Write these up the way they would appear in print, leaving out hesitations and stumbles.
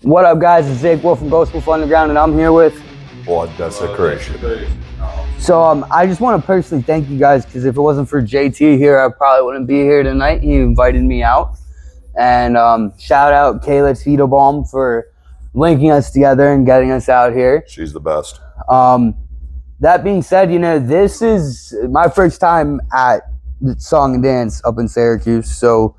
What up, guys? It's GhostWulf from GhostWulf Underground, and I'm here with Blood Desecration. So I just want to personally thank you guys, because if it wasn't for JT here, I probably wouldn't be here tonight. He invited me out. And shout out Kayla Titobaum for linking us together and getting us out here. She's the best. That being said, you know, this is my first time at the Song and Dance up in Syracuse, so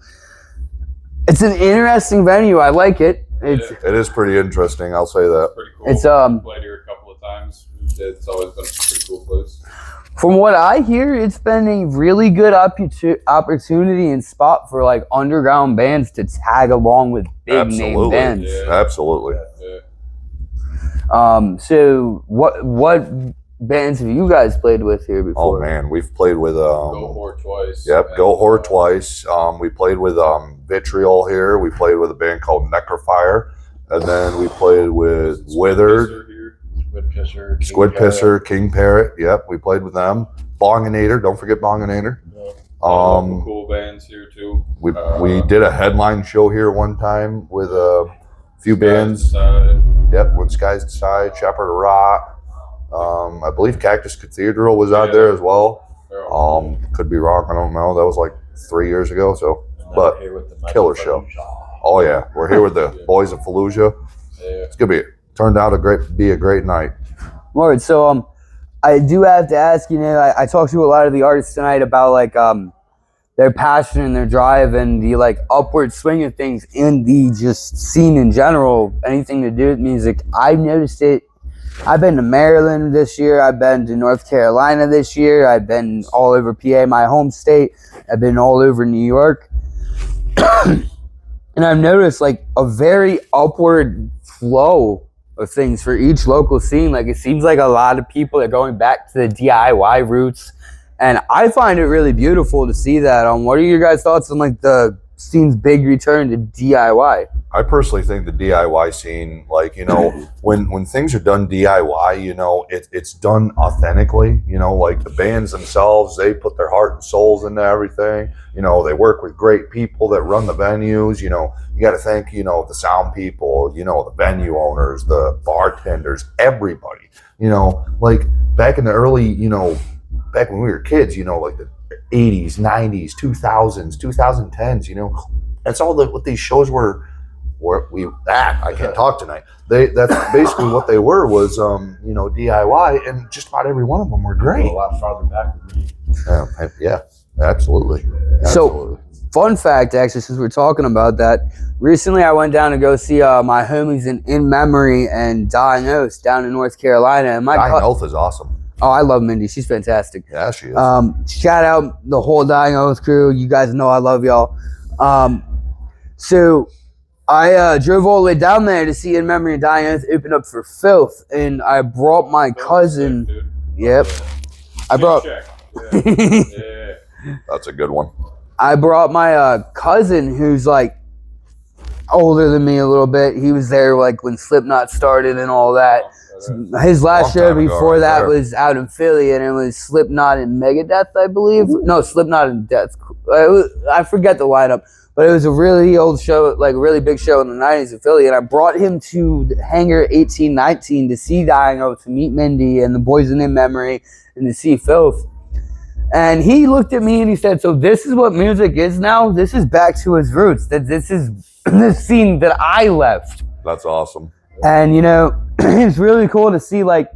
it's an interesting venue. I like it. It is pretty interesting, I'll say that. Pretty cool. It's played here a couple of times. It's always been a pretty cool place. From what I hear, it's been a really good opportunity and spot for like underground bands to tag along with big name bands. Yeah. Absolutely. Yeah. So what bands have you guys played with here before? Oh man, we've played with Go Whore twice. Yep, Go Whore twice. We played with Vitriol here. We played with a band called Necrofire, and then we played with Withered, Squid Pisser, King Parrot. Yep, we played with them. Bonginator, don't forget Bonginator. Cool bands here too. We did a headline show here one time with a few bands. Yep, with Skies Decide, Shepherd of Rock. I believe Cactus Cathedral was out there as well. Could be wrong, I don't know. That was like 3 years ago, so but killer show. Oh yeah, we're here with the boys of Fallujah. It's gonna turned out be a great night. Alright, so I do have to ask, you know, I talked to a lot of the artists tonight about like their passion and their drive and the like upward swing of things in the just scene in general, anything to do with music. I've noticed it. I've been to Maryland this year. I've been to North Carolina this year. I've been all over PA, my home state. I've been all over New York. And I've noticed like a very upward flow of things for each local scene. Like it seems like a lot of people are going back to the DIY roots. And I find it really beautiful to see that. What are your guys' thoughts on like the scene's big return to DIY? I personally think the DIY scene, like, you know, when things are done DIY, you know, it's done authentically, you know, like the bands themselves, they put their heart and souls into everything. You know, they work with great people that run the venues. You know, you got to thank, you know, the sound people, you know, the venue owners, the bartenders, everybody, you know, like back in the early, you know, back when we were kids, you know, like the 80s, 90s, 2000s, 2010s, you know, that's all what these shows were. I can't talk tonight. That's basically what they were was you know, DIY, and just about every one of them were great. A lot farther back than me. Yeah, absolutely. So, fun fact, actually, since we're talking about that, recently I went down to go see my homies in Memory and Dying Oath down in North Carolina. And Dying Oath is awesome. Oh, I love Mindy. She's fantastic. Yeah, she is. Shout out the whole Dying Oath crew. You guys know I love y'all. So I drove all the way down there to see In Memory and Dying Oath open up for Filth, and I brought my cousin. Yep. I brought. Yeah. That's a good one. I brought my cousin, who's like older than me a little bit. He was there like when Slipknot started and all that. His last show before that was out in Philly, and it was Slipknot and Megadeth, I believe. No, Slipknot and Death. I forget the lineup, but it was a really old show, like a really big show in the 90s in Philly, and I brought him to Hangar 1819 to see Dying Oath, to meet Mindy and the boys in Memory, and to see Filth. And he looked at me and he said, so this is what music is now? This is back to its roots. That this is this scene that I left. That's awesome. And, you know, it's really cool to see, like,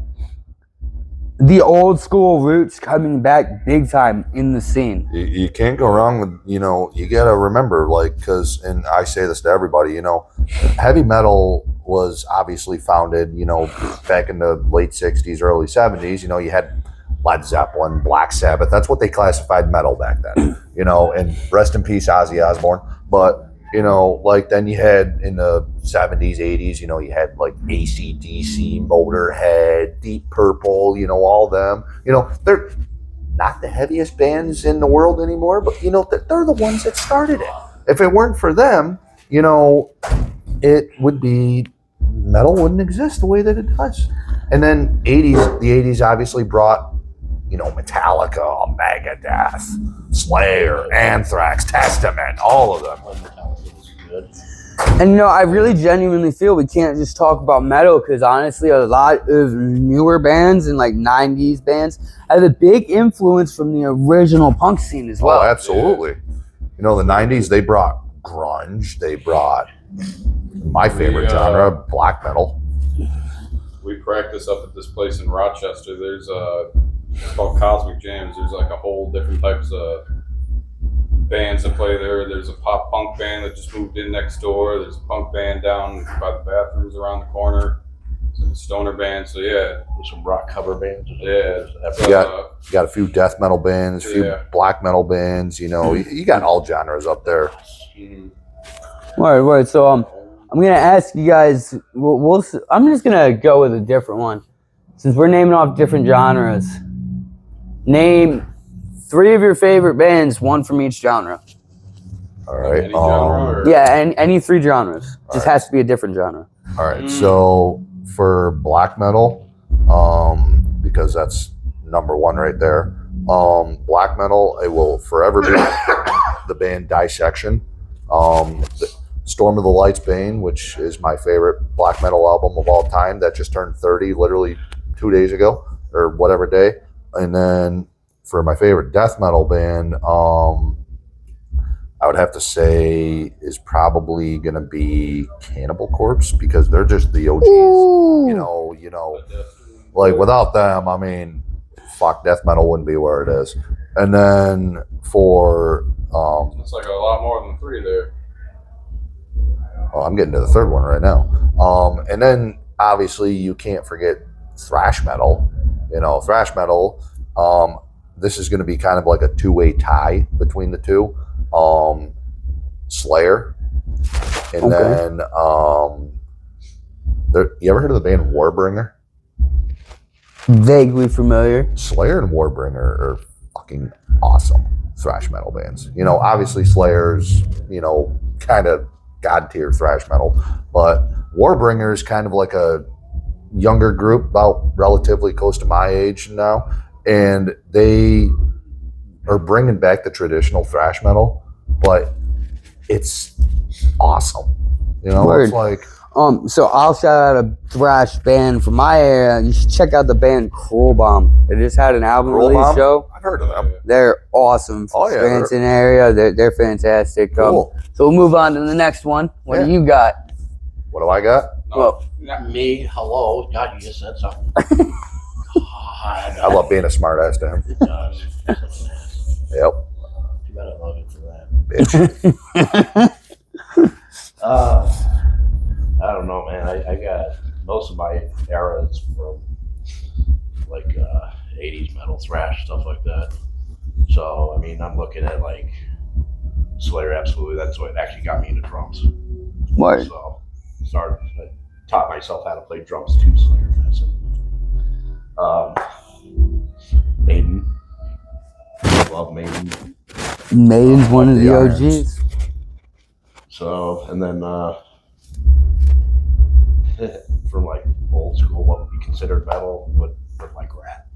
the old school roots coming back big time in the scene. You can't go wrong with, you know, you got to remember, like, because, and I say this to everybody, you know, heavy metal was obviously founded, you know, back in the late 60s, early 70s. You know, you had Led Zeppelin, Black Sabbath. That's what they classified metal back then, you know, and rest in peace, Ozzy Osbourne. But, you know, like then you had in the 70s, 80s, you know, you had like AC/DC, Motorhead, Deep Purple, you know, all them. You know, they're not the heaviest bands in the world anymore, but, you know, they're the ones that started it. If it weren't for them, you know, it would be, metal wouldn't exist the way that it does. And then the 80s obviously brought, you know, Metallica, Megadeth, Slayer, Anthrax, Testament, all of them. And I really genuinely feel we can't just talk about metal because honestly, a lot of newer bands and like 90s bands have a big influence from the original punk scene as well. Oh, absolutely. The 90s, they brought grunge. They brought my favorite genre, black metal. We practice up at this place in Rochester. There's it's called Cosmic Jams. There's like a whole different types of bands that play there. There's a pop punk band that just moved in next door. There's a punk band down by the bathrooms around the corner. Some stoner bands. So yeah, There's some rock cover bands. yeah. You got a few death metal bands, a few black metal bands. You got all genres up there. Right. So I'm gonna ask you guys. I'm just gonna go with a different one, since we're naming off different genres. Name 3 of your favorite bands, 1 from each genre. All right. Any genre, or? Yeah, any 3 genres. Just has to be a different genre. All right. So for black metal, because that's number 1 right there. Black metal, it will forever be the band Dissection. Storm of the Lights Bane, which is my favorite black metal album of all time, that just turned 30 literally 2 days ago or whatever day. And then for my favorite death metal band, I would have to say is probably gonna be Cannibal Corpse, because they're just the OGs. Ooh. Like without them, I mean, fuck, death metal wouldn't be where it is. And then for It's like a lot more than 3 there. I'm getting to the 3rd one right now. And then obviously you can't forget thrash metal. Thrash metal. This is going to be kind of like a 2-way tie between the 2. Slayer, and then you ever heard of the band Warbringer? Vaguely familiar. Slayer and Warbringer are fucking awesome thrash metal bands. Obviously Slayer's kind of god tier thrash metal, but Warbringer is kind of like a younger group, about relatively close to my age now, and they are bringing back the traditional thrash metal, but it's awesome. It's like so I'll shout out a thrash band from my area. You should check out the band Cruel Bomb. They just had an album release show. I've heard of them. They're awesome. Oh, yeah, Scranton area. They're fantastic. Cool. So we'll move on to the next one. What do you got? What do I got? Well, Me, hello. God, you just said something. I love being a smart ass to him. It does. Yep. Too bad I love it for that. Bitch. I don't know, man. I got most of my eras from like 80s metal, thrash, stuff like that. So, I mean, I'm looking at like Slayer, absolutely. That's what actually got me into drums. What? So, I taught myself how to play drums to Slayer. That's it. Maiden. Love Maiden. Maiden's one of the Irons. OGs. So, and then from like old school, what would be considered metal would like Rat.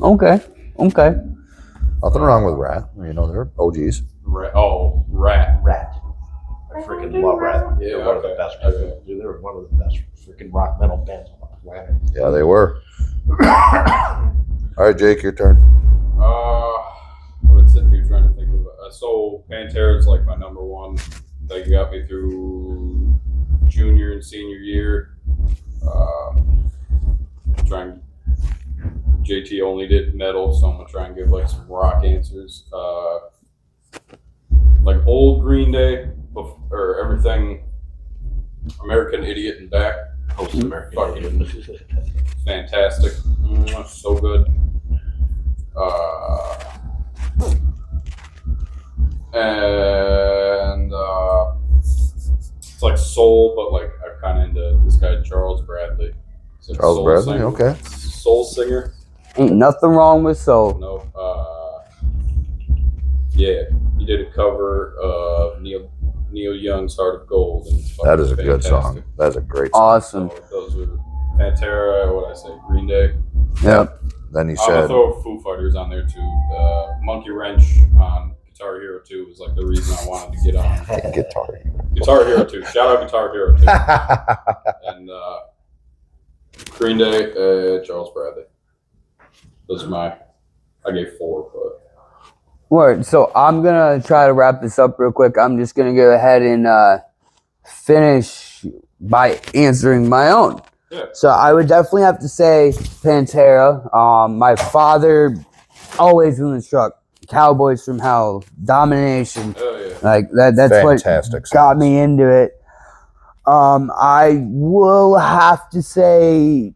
Okay. Nothing wrong with Rat. They're OGs. Rat. Rat. I freaking love Rat. Yeah, They're one of the best. Dude, they were one of the best freaking rock metal bands on the planet. Yeah, they were. All right, Jake, your turn. I've been sitting here trying to think of so Pantera is like my number 1. That got me through junior and senior year. JT only did metal, so I'm gonna try and give like some rock answers. Like old Green Day, or everything American Idiot and back. Post American. Fucking fantastic. So good. And it's like soul, but like I'm kind of into this guy Charles Bradley. Like Charles Bradley, singer. okay. Soul singer. Ain't nothing wrong with soul. No. Yeah, he did a cover of Neil Young's "Heart of Gold." And it's That is a good song. fantastic. That's a great song. Awesome. So those were Pantera. What did I say? Green Day. Yep. Then he I'm gonna said, throw Foo Fighters on there too. Monkey Wrench on Guitar Hero 2 was like the reason I wanted to get on. Guitar Hero 2. Shout out Guitar Hero 2. And Green Day, Charles Bradley. Those are I gave 4, but. Word. So I'm gonna try to wrap this up real quick. I'm just gonna go ahead and finish by answering my own. Yeah. So I would definitely have to say Pantera. My father always in the truck. Cowboys from Hell, Domination. Oh yeah. Like that's Fantastic what got me into it. I will have to say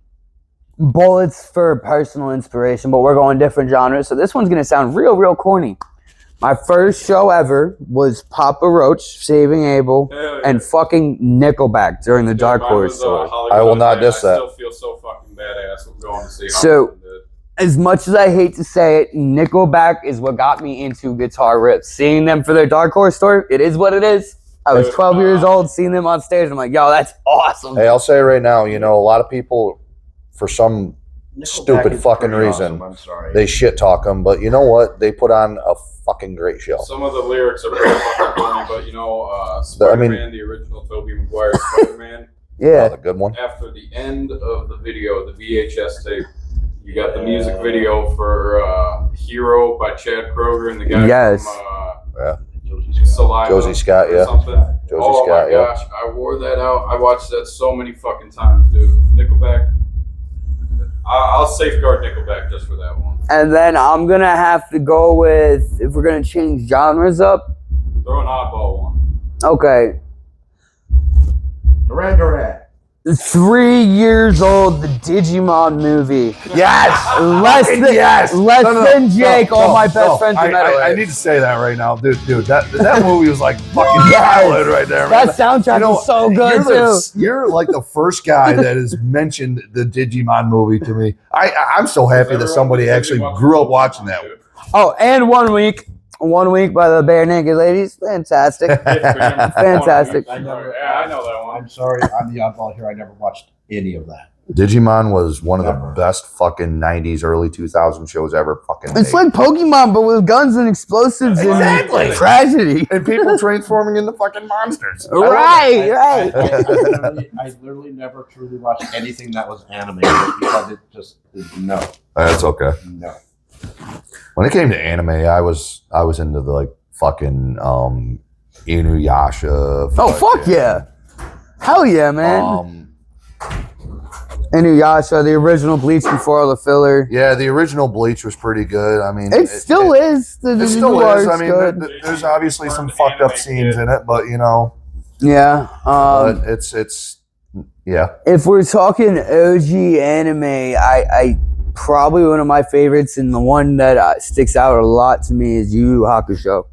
Bullets for personal inspiration, but we're going different genres. So this one's gonna sound real corny. My first show ever was Papa Roach, Saving Abel, and fucking Nickelback during the Dark Horse tour. I will not diss that. I still feel so fucking badass going to see. So, as much as I hate to say it, Nickelback is what got me into guitar riffs. Seeing them for their Dark Horse tour, it is what it is. I was 12 years old, seeing them on stage. I'm like, yo, that's awesome. Hey, I'll say right now, you know, a lot of people, for some stupid fucking reason, awesome. I'm sorry. they shit talk them, but you know what? They put on a fucking great show. Some of the lyrics are pretty fucking funny, but you know, Spider-Man, the original Tobey Maguire Spider-Man. Yeah, the good one. After the end of the video, the VHS tape, you got the music video for "Hero" by Chad Kroeger and the guy from Saliva. Josie Scott, yeah. Oh my gosh, I wore that out. I watched that so many fucking times, dude. Nickelback. I'll safeguard Nickelback just for that one. and then I'm gonna have to go with, if we're gonna change genres up. Throw an oddball one. Okay, Duran. 3 years old, the Digimon movie. Yes! Less than Jake. All my best friends are metal. I need to say that right now, dude. That movie was like fucking solid right there. That Man. soundtrack is so good too. You're like the first guy that has mentioned the Digimon movie to me. I'm so happy that somebody actually grew up watching that. Oh, and 1 Week. 1 Week by the Bare Naked Ladies. Fantastic. Fantastic. I know that one. I'm sorry, I'm the oddball here. I never watched any of that. Digimon was one of the best fucking 90s, early 2000 shows ever fucking made. It's like Pokemon, but with guns and explosives and tragedy. And people transforming into fucking monsters. Right. I literally never truly watched anything that was animated because it just no. That's okay. No. When it came to anime, I was into the like fucking Inuyasha. Oh fuck yeah! Hell yeah, man! Inuyasha, the original Bleach before all the filler. Yeah, the original Bleach was pretty good. I mean, it still is. It still is. I mean, there's obviously some fucked up scenes in it, but you know. Yeah. But it's yeah. If we're talking OG anime, I probably one of my favorites, and the one that sticks out a lot to me is Yu Yu Hakusho.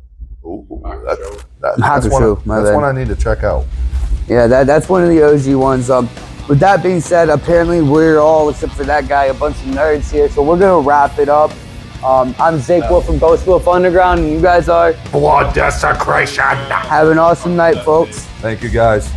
Ooh, Hakusho, that's one I need to check out. Yeah, that's one of the OG ones. With that being said, apparently we're all, except for that guy, a bunch of nerds here, so we're gonna wrap it up. I'm GhostWulf from GhostWulf Underground, and you guys are Blood Desecration. Have an awesome night, folks. Thank you, guys.